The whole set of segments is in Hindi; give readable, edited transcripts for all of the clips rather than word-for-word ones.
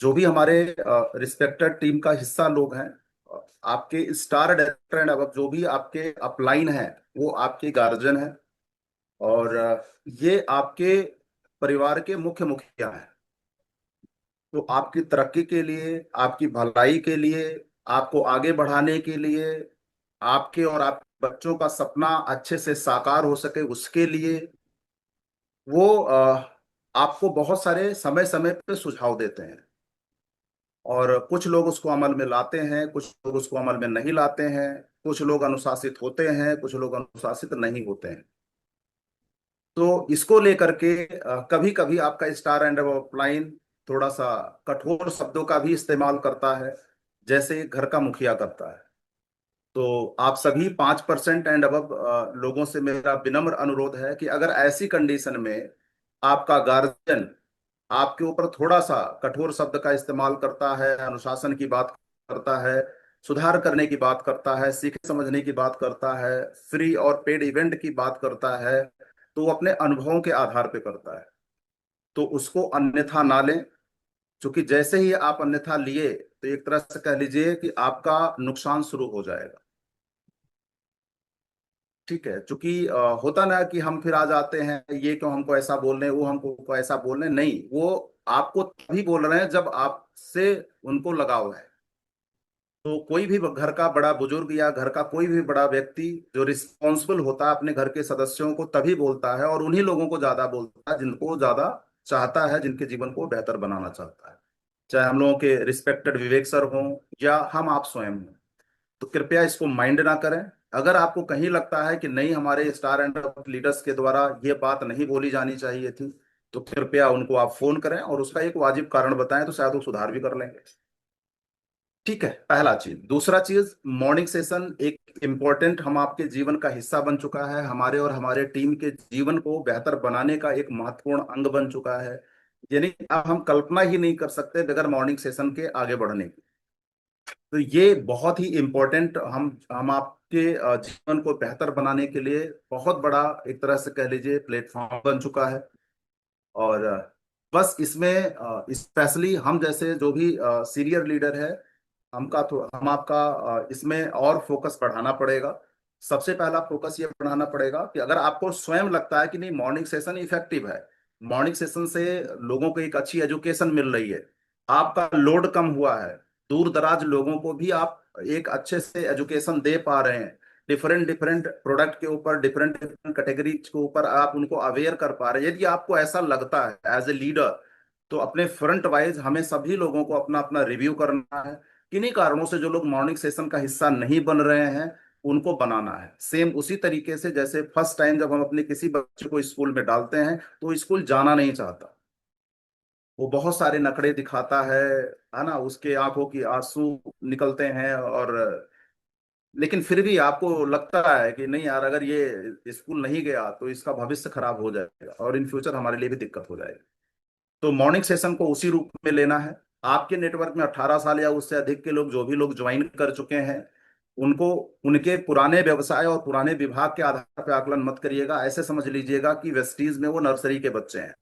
जो भी हमारे रिस्पेक्टेड टीम का हिस्सा लोग हैं, आपके स्टार डायरेक्टर एंड अब जो भी आपके अपलाइन है, वो आपके गार्जियन है। और ये आपके परिवार के मुख्य मुखिया हैं। तो आपकी तरक्की के लिए, आपकी भलाई के लिए, आपको आगे बढ़ाने के लिए, आपके और आपके बच्चों का सपना अच्छे से साकार हो सके उसके लिए वो आपको बहुत सारे समय समय पे सुझाव देते हैं। और कुछ लोग उसको अमल में लाते हैं, कुछ लोग उसको अमल में नहीं लाते हैं। कुछ लोग अनुशासित होते हैं, कुछ लोग अनुशासित नहीं होते हैं। तो इसको लेकर के कभी कभी आपका स्टार एंड अपलाइन थोड़ा सा कठोर शब्दों का भी इस्तेमाल करता है, जैसे घर का मुखिया करता है। तो आप सभी 5% एंड अबव लोगों से मेरा विनम्र अनुरोध है कि अगर ऐसी कंडीशन में आपका गार्जियन आपके ऊपर थोड़ा सा कठोर शब्द का इस्तेमाल करता है, अनुशासन की बात करता है, सुधार करने की बात करता है, सीखने समझने की बात करता है, फ्री और पेड इवेंट की बात करता है, तो वो अपने अनुभवों के आधार पे करता है। तो उसको अन्यथा ना लें। क्योंकि जैसे ही आप अन्यथा लिए तो एक तरह से कह लीजिए कि आपका नुकसान शुरू हो जाएगा। ठीक है, क्योंकि होता ना कि हम फिर आ जाते हैं, ये क्यों हमको ऐसा बोल रहे हैं, वो हमको ऐसा बोल रहे हैं। नहीं, वो आपको तभी बोल रहे हैं जब आपसे उनको लगाव है। तो कोई भी घर का बड़ा बुजुर्ग या घर का कोई भी बड़ा व्यक्ति जो रिस्पॉन्सिबल होता है अपने घर के सदस्यों को तभी बोलता है, और उन्हीं लोगों को ज्यादा बोलता है जिनको ज्यादा चाहता है, जिनके जीवन को बेहतर बनाना चाहता है। चाहे हम लोगों के रिस्पेक्टेड विवेक सर हों या हम आप स्वयं हों। तो कृपया इसको माइंड ना करें। अगर आपको कहीं लगता है कि नहीं, हमारे स्टार एंड लीडर्स के द्वारा ये बात नहीं बोली जानी चाहिए थी, तो कृपया उनको आप फोन करें और उसका एक वाजिब कारण बताएं, तो शायद वो सुधार भी कर लेंगे। ठीक है, पहला चीज। दूसरा चीज, मॉर्निंग सेशन एक इम्पोर्टेंट हम आपके जीवन का हिस्सा बन चुका है, हमारे और हमारे टीम के जीवन को बेहतर बनाने का एक महत्वपूर्ण अंग बन चुका है। यानी अब हम कल्पना ही नहीं कर सकते बगैर मॉर्निंग सेशन के आगे बढ़ने की। तो ये बहुत ही इम्पोर्टेंट, हम आपके जीवन को बेहतर बनाने के लिए बहुत बड़ा एक तरह से कह लीजिए प्लेटफॉर्म बन चुका है। और बस इसमें स्पेशली हम जैसे जो भी सीनियर लीडर है, हम आपका इसमें और फोकस बढ़ाना पड़ेगा। सबसे पहला फोकस ये बढ़ाना पड़ेगा कि अगर आपको स्वयं लगता है कि नहीं, मॉर्निंग सेशन इफेक्टिव है, मॉर्निंग सेशन से लोगों को एक अच्छी एजुकेशन मिल रही है, आपका लोड कम हुआ है, दूर दराज लोगों को भी आप एक अच्छे से एजुकेशन दे पा रहे हैं, डिफरेंट डिफरेंट प्रोडक्ट के ऊपर, डिफरेंट डिफरेंट कैटेगरीज के ऊपर आप उनको अवेयर कर पा रहे हैं, यदि आपको ऐसा लगता है एज ए लीडर, तो अपने फ्रंट वाइज हमें सभी लोगों को अपना अपना रिव्यू करना है। किन्हीं कारणों से जो लोग मॉर्निंग सेशन का हिस्सा नहीं बन रहे हैं, उनको बनाना है। सेम उसी तरीके से जैसे फर्स्ट टाइम जब हम अपने किसी बच्चे को स्कूल में डालते हैं तो स्कूल जाना नहीं चाहता, वो बहुत सारे नखरे दिखाता है ना, उसके आंखों की आंसू निकलते हैं। और लेकिन फिर भी आपको लगता है कि नहीं यार, अगर ये स्कूल नहीं गया तो इसका भविष्य खराब हो जाएगा और इन फ्यूचर हमारे लिए भी दिक्कत हो जाएगी। तो मॉर्निंग सेशन को उसी रूप में लेना है। आपके नेटवर्क में 18 साल या उससे अधिक के लोग, जो भी लोग ज्वाइन कर चुके हैं, उनको उनके पुराने व्यवसाय और पुराने विभाग के आधार पर आकलन मत करिएगा। ऐसे समझ लीजिएगा कि वेस्टीज में वो नर्सरी के बच्चे हैं।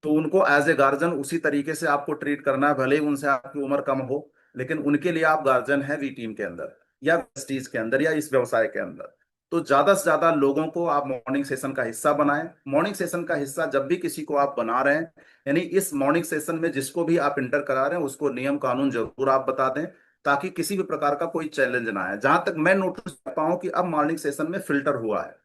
तो उनको एज ए गार्जियन उसी तरीके से आपको ट्रीट करना है, भले ही उनसे आपकी उम्र कम हो, लेकिन उनके लिए आप गार्जियन हैं वी टीम के अंदर या वेस्टीज के अंदर या इस व्यवसाय के अंदर। तो ज्यादा से ज्यादा लोगों को आप मॉर्निंग सेशन का हिस्सा बनाएं। मॉर्निंग सेशन का हिस्सा जब भी किसी को आप बना रहे हैं, यानी इस मॉर्निंग सेशन में जिसको भी आप इंटर करा रहे हैं, उसको नियम कानून जरूर आप बता दें, ताकि किसी भी प्रकार का कोई चैलेंज ना आए। जहां तक मैं नोटिस करता हूं कि अब मॉर्निंग सेशन में फिल्टर हुआ है,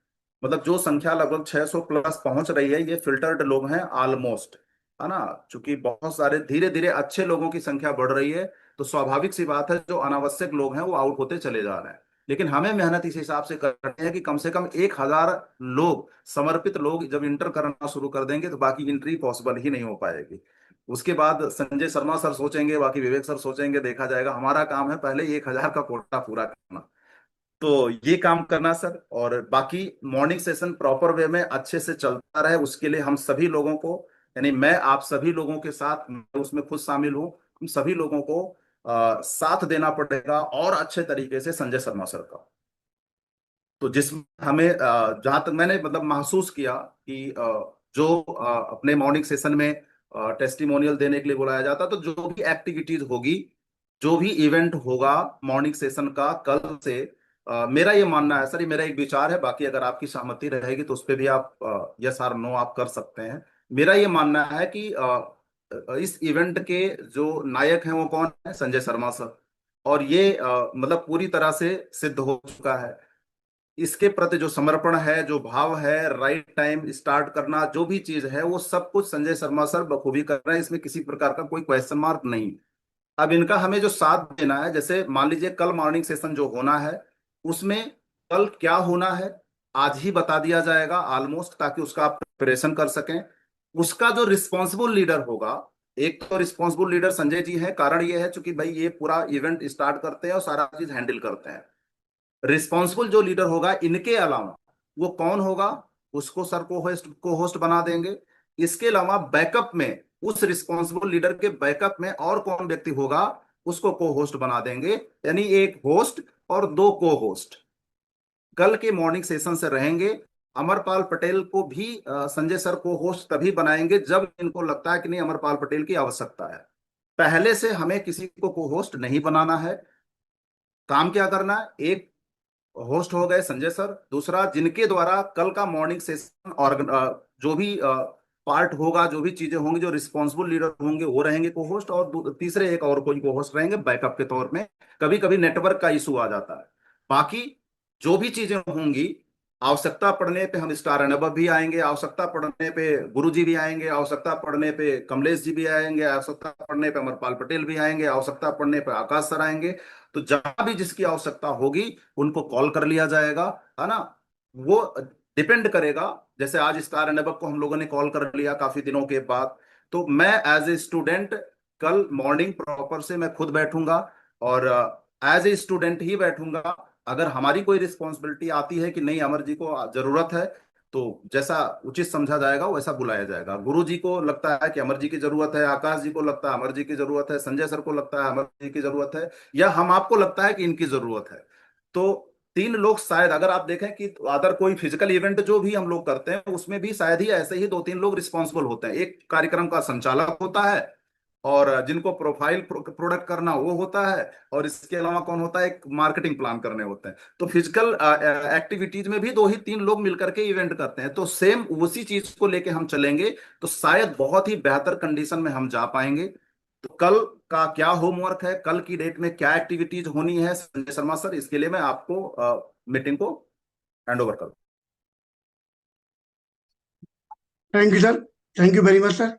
मतलब जो संख्या लगभग 600 प्लस पहुंच रही है, ये फिल्टर्ड लोग हैं ऑलमोस्ट, है ना। चूंकि बहुत सारे धीरे धीरे अच्छे लोगों की संख्या बढ़ रही है, तो स्वाभाविक सी बात है जो अनावश्यक लोग हैं वो आउट होते चले जा रहे हैं। लेकिन हमें मेहनत इस हिसाब से करनी है कि कम से कम 1,000 लोग, समर्पित लोग जब इंटर करना शुरू कर देंगे तो बाकी एंट्री पॉसिबल ही नहीं हो पाएगी। उसके बाद संजय शर्मा सर सोचेंगे, बाकी विवेक सर सोचेंगे, देखा जाएगा। हमारा काम है पहले 1,000 का कोटा पूरा करना। तो ये काम करना सर, और बाकी मॉर्निंग सेशन प्रॉपर वे में अच्छे से चलता रहे, उसके लिए हम सभी लोगों को, यानी मैं आप सभी लोगों के साथ, मैं उसमें खुद शामिल हूँ, हम सभी लोगों को साथ देना पड़ेगा और अच्छे तरीके से संजय शर्मा सर का। तो जिसमें हमें जहां तक मैंने मतलब महसूस किया कि जो अपने मॉर्निंग सेशन में टेस्टिमोनियल देने के लिए बुलाया जाता है। तो जो भी एक्टिविटीज होगी, जो भी इवेंट होगा मॉर्निंग सेशन का कल से, मेरा ये मानना है सर, ये मेरा एक विचार है, बाकी अगर आपकी सहमति रहेगी तो उस पर भी आप यस और नो आप कर सकते हैं। मेरा ये मानना है कि इस इवेंट के जो नायक हैं वो कौन है, संजय शर्मा सर। और ये मतलब पूरी तरह से सिद्ध हो चुका है। इसके प्रति जो समर्पण है, जो भाव है, राइट टाइम स्टार्ट करना, जो भी चीज है वो सब कुछ संजय शर्मा सर बखूबी कर रहे हैं। इसमें किसी प्रकार का कोई क्वेश्चन मार्क नहीं। अब इनका हमें जो साथ देना है, जैसे मान लीजिए कल मॉर्निंग सेशन जो होना है, उसमें कल क्या होना है आज ही बता दिया जाएगा ऑलमोस्ट, ताकि उसका आप प्रिपरेशन कर सकें। उसका जो रिस्पॉन्सिबल लीडर होगा, एक तो रिस्पॉन्सिबल लीडर संजय जी है, कारण ये है चूंकि भाई ये पूरा इवेंट स्टार्ट करते हैं और सारा चीज हैंडल करते हैं। रिस्पॉन्सिबल जो लीडर होगा इनके अलावा वो कौन होगा, उसको सर को होस्ट बना देंगे। इसके अलावा बैकअप में, उस रिस्पॉन्सिबल लीडर के बैकअप में और कौन व्यक्ति होगा, उसको को होस्ट बना देंगे। यानी एक होस्ट और दो को होस्ट कल के मॉर्निंग सेशन से रहेंगे। अमरपाल पटेल को भी संजय सर को होस्ट तभी बनाएंगे जब इनको लगता है कि नहीं, अमरपाल पटेल की आवश्यकता है। पहले से हमें किसी को होस्ट नहीं बनाना है। काम क्या करना है, एक होस्ट हो गए संजय सर, दूसरा जिनके द्वारा कल का मॉर्निंग सेशन और जो भी पार्ट होगा, जो भी चीजें होंगी, जो रिस्पॉन्सिबल लीडर होंगे वो रहेंगे को होस्ट, और तीसरे एक और कोई को होस्ट रहेंगे बैकअप के तौर में। कभी कभी नेटवर्क का इशू आ जाता है। बाकी जो भी चीजें होंगी, आवश्यकता पड़ने पे हम स्टार अनुभव भी आएंगे, आवश्यकता पड़ने पे गुरु जी भी आएंगे, आवश्यकता पड़ने पे कमलेश जी भी आएंगे, आवश्यकता पड़ने पे अमरपाल पटेल भी आएंगे, आवश्यकता पड़ने पे आकाश सर आएंगे। तो जहां भी जिसकी आवश्यकता होगी उनको कॉल कर लिया जाएगा, है ना। वो डिपेंड करेगा, जैसे आज स्टार अनुभव को हम लोगों ने कॉल कर लिया काफी दिनों के बाद, तो मैं एज ए स्टूडेंट कल मॉर्निंग प्रॉपर से मैं खुद बैठूंगा, और एज ए स्टूडेंट ही बैठूंगा। अगर हमारी कोई रिस्पॉन्सिबिलिटी आती है कि नहीं अमर जी को जरूरत है, तो जैसा उचित समझा जाएगा वैसा बुलाया जाएगा। गुरु जी को लगता है कि अमर जी की जरूरत है, आकाश जी को लगता है अमर जी की जरूरत है, संजय सर को लगता है अमर जी की जरूरत है, या हम आपको लगता है कि इनकी जरूरत है। तो तीन लोग शायद, अगर आप देखें कि अदर कोई फिजिकल इवेंट जो भी हम लोग करते हैं उसमें भी शायद ही ऐसे ही दो तीन लोग रिस्पॉन्सिबल होते हैं। एक कार्यक्रम का संचालक होता है, और जिनको प्रोफाइल प्रोडक्ट करना वो होता है, और इसके अलावा कौन होता है, एक मार्केटिंग प्लान करने होते हैं। तो फिजिकल एक्टिविटीज में भी दो ही तीन लोग मिलकर के इवेंट करते हैं। तो सेम उसी चीज को लेके हम चलेंगे तो शायद बहुत ही बेहतर कंडीशन में हम जा पाएंगे। तो कल का क्या होमवर्क है, कल की डेट में क्या एक्टिविटीज होनी है संजय शर्मा सर, इसके लिए मैं आपको मीटिंग को हैंड ओवर करूँ। Thank you sir. Thank you very much sir.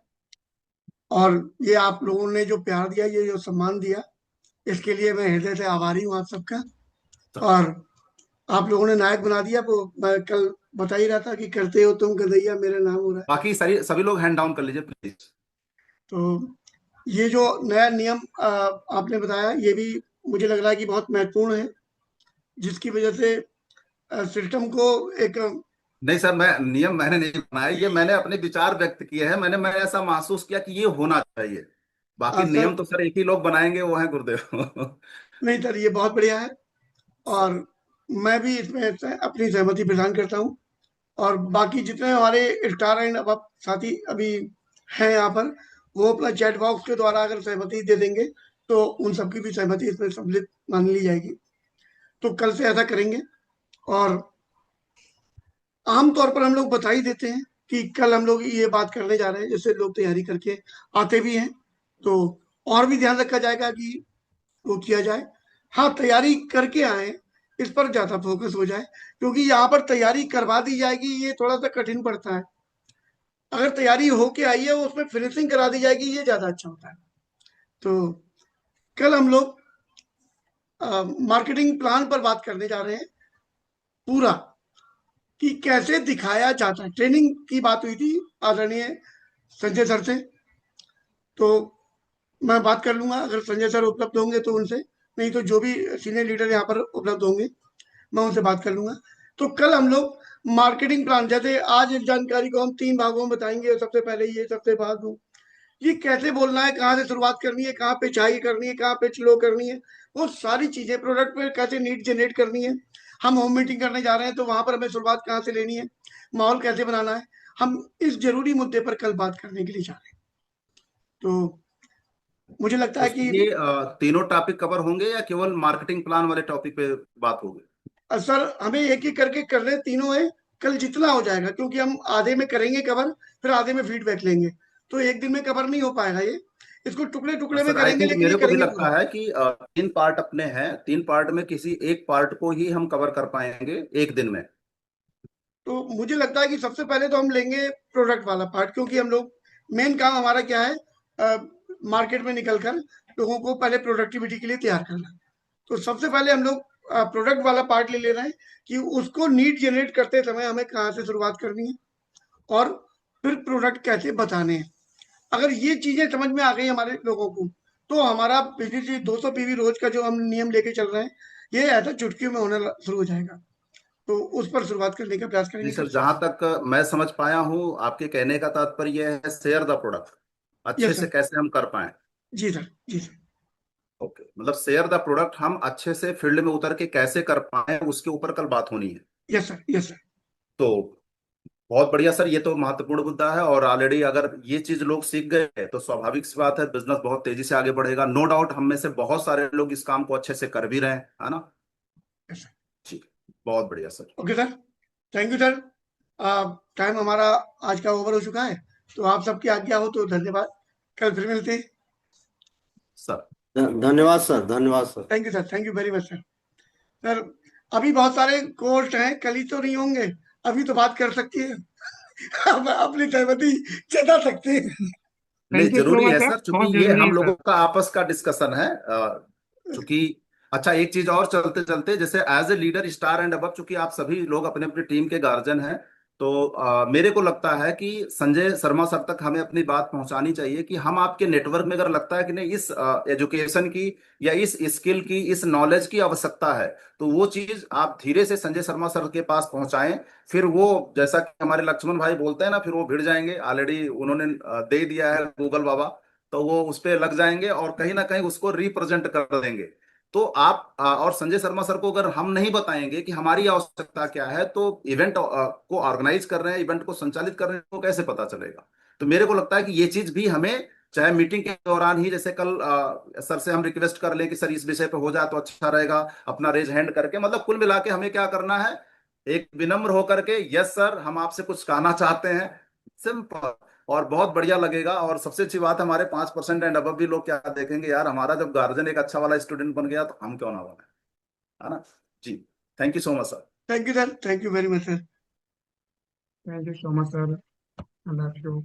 और ये आप लोगों ने जो प्यार दिया, ये जो सम्मान दिया, इसके लिए मैं हृदय से आभारी हूँ आप सबका। और आप लोगों ने नायक बना दिया। वो मैं कल बता ही रहा था कि करते हो तुम गदैया मेरा नाम हो रहा है। बाकी सारी सभी लोग हैंड डाउन कर लीजिए प्लीज। तो ये जो नया नियम आपने बताया, ये भी मुझे लग रहा है कि बहुत महत्वपूर्ण है, जिसकी वजह से सिस्टम को एक नहीं सर, मैं नियम मैंने नहीं बनाया, ये मैंने अपने विचार व्यक्त किए हैं। मैंने ऐसा महसूस किया कि ये होना चाहिए। बाकी सर, नियम तो सर एक ही लोग बनाएंगे, वो है गुरुदेव। नहीं सर, ये बहुत बढ़िया है। और मैं भी इसमें अपनी सहमति प्रदान करता हूँ। और बाकी जितने हमारे स्टार एंड अब साथी अभी हैं यहाँ पर, वो अपना चैट बॉक्स के द्वारा अगर सहमति दे देंगे तो उन सबकी भी सहमति इसमें सम्मिलित मान ली जाएगी। तो कल से ऐसा करेंगे। और आमतौर पर हम लोग बता ही देते हैं कि कल हम लोग ये बात करने जा रहे हैं, जैसे लोग तैयारी करके आते भी हैं। तो और भी ध्यान रखा जाएगा कि वो किया जाए। हाँ, तैयारी करके आए, इस पर ज्यादा फोकस हो जाए, क्योंकि यहाँ पर तैयारी करवा दी जाएगी, ये थोड़ा सा कठिन पड़ता है। अगर तैयारी होके आई है उसमें फिनिशिंग करा दी जाएगी, ये ज्यादा अच्छा होता है। तो कल हम लोग मार्केटिंग प्लान पर बात करने जा रहे हैं पूरा, कि कैसे दिखाया जाता है। ट्रेनिंग की बात हुई थी आदरणीय संजय सर से, तो मैं बात कर लूंगा अगर संजय सर उपलब्ध होंगे तो उनसे, नहीं तो जो भी सीनियर लीडर यहाँ पर उपलब्ध होंगे मैं उनसे बात कर लूंगा। तो कल हम लोग मार्केटिंग प्लान, जैसे आज इस जानकारी को हम 3 भागों में बताएंगे, सबसे पहले ये, सबसे बाद में ये कैसे बोलना है, कहाँ से शुरुआत करनी है, कहाँ पे चाई करनी है, कहाँ पे लो करनी है, वो सारी चीजें, प्रोडक्ट पे कैसे नीड जनरेट करनी है। हम होम मीटिंग करने जा रहे हैं तो वहां पर हमें शुरुआत कहाँ से लेनी है, माहौल कैसे बनाना है, हम इस जरूरी मुद्दे पर कल बात करने के लिए जा रहे हैं। तो मुझे लगता है उसमें कि ये तीनों टॉपिक कवर होंगे या केवल मार्केटिंग प्लान वाले टॉपिक पे बात होगी? सर हमें एक एक करके कर रहे तीनों है, कल जितना हो जाएगा, क्योंकि हम आधे में करेंगे कवर, फिर आधे में फीडबैक लेंगे, तो एक दिन में कवर नहीं हो पाएगा ये, इसको टुकड़े टुकड़े में सर आई करेंगे, थिंक लेकिन ये मेरे को भी करेंगे लगता पूरा। है कि तीन पार्ट अपने हैं, तीन पार्ट में किसी एक पार्ट को ही हम कवर कर पाएंगे एक दिन में। तो मुझे लगता है कि सबसे पहले तो हम लेंगे प्रोडक्ट वाला पार्ट, क्योंकि हम लोग मेन काम हमारा क्या है, मार्केट में निकल कर लोगों को पहले प्रोडक्टिविटी के लिए तैयार करना। तो सबसे पहले हम लोग प्रोडक्ट वाला पार्ट ले ले रहे हैं कि उसको नीड जनरेट करते समय हमें कहाँ से शुरुआत करनी है और फिर प्रोडक्ट कैसे बताने हैं। अगर ये चीजें समझ में आ गई हमारे लोगों को, तो हमारा बिजनेस 200 पीवी रोज का जो हम नियम लेके चल रहे हैं, ये ऐसा चुटकियों में होना शुरू हो जाएगा। तो उस पर शुरुआत करने का प्रयास नहीं करेंगे सर, सर। जहां तक मैं समझ पाया हूँ आपके कहने का तात्पर्य है शेयर द प्रोडक्ट, अच्छे यस से सर। कैसे हम कर पाए। जी सर, जी सर। ओके, मतलब शेयर द प्रोडक्ट हम अच्छे से फील्ड में उतर के कैसे कर पाए उसके ऊपर कल बात होनी है। Yes sir, yes sir. तो बहुत बढ़िया सर, ये तो महत्वपूर्ण मुद्दा है और ऑलरेडी अगर ये चीज लोग सीख गए हैं तो स्वाभाविक सी बात है बिजनेस बहुत तेजी से आगे बढ़ेगा। नो डाउट हम में से बहुत सारे लोग इस काम को अच्छे से कर भी रहे हैं, है ना? Yes sir. जी, बहुत बढ़िया sir. Okay sir, thank you sir. Time हमारा आज का ओवर हो चुका है, तो आप सबकी आज्ञा हो तो धन्यवाद। कल फिर मिलते हैं। सर धन्यवाद सर, धन्यवाद sir. Thank you sir, thank you very much sir. Sir अभी बहुत सारे कोर्स हैं, कल ही तो नहीं होंगे, अभी तो बात कर सकती है। हम अपनी सहमति जता सकते हैं। नहीं, थैंक यू सो जरूरी मच है सर, सर, क्योंकि बहुत ये जरूरी हम है सर। लोगों का आपस का डिस्कशन है। चूंकि अच्छा, एक चीज और चलते चलते, जैसे as a leader star and above, चूंकि आप सभी लोग अपने अपने टीम के गार्जियन हैं, तो मेरे को लगता है कि संजय शर्मा सर तक हमें अपनी बात पहुंचानी चाहिए कि हम आपके नेटवर्क में अगर लगता है कि नहीं इस एजुकेशन की या इस स्किल की, इस नॉलेज की आवश्यकता है, तो वो चीज आप धीरे से संजय शर्मा सर के पास पहुंचाएं। फिर वो, जैसा कि हमारे लक्ष्मण भाई बोलते हैं ना, फिर वो भिड़ जाएंगे। ऑलरेडी उन्होंने दे दिया है गूगल बाबा, तो वो उस पर लग जाएंगे और कहीं ना कहीं उसको रिप्रेजेंट कर देंगे। तो आप और संजय शर्मा सर को अगर हम नहीं बताएंगे कि हमारी आवश्यकता क्या है, तो इवेंट को ऑर्गेनाइज कर रहे हैं, इवेंट को संचालित कर रहे हैं, तो कैसे पता चलेगा? तो मेरे को लगता है कि ये चीज भी हमें, चाहे मीटिंग के दौरान ही, जैसे कल सर से हम रिक्वेस्ट कर लें कि सर इस विषय पे हो जाए तो अच्छा रहेगा, अपना रेज हैंड करके, मतलब कुल मिला के हमें क्या करना है, एक विनम्र होकर के यस सर हम आपसे कुछ कहना चाहते हैं, सिंपल, और बहुत बढ़िया लगेगा। और सबसे अच्छी बात है, हमारे 5% एंड अबव भी लोग क्या देखेंगे, यार हमारा जब गार्जियन एक अच्छा वाला स्टूडेंट बन गया तो हम क्यों ना बने, है ना? जी, thank you so much sir. Thank you sir, thank you very much sir. Thank you so much sir, I love you.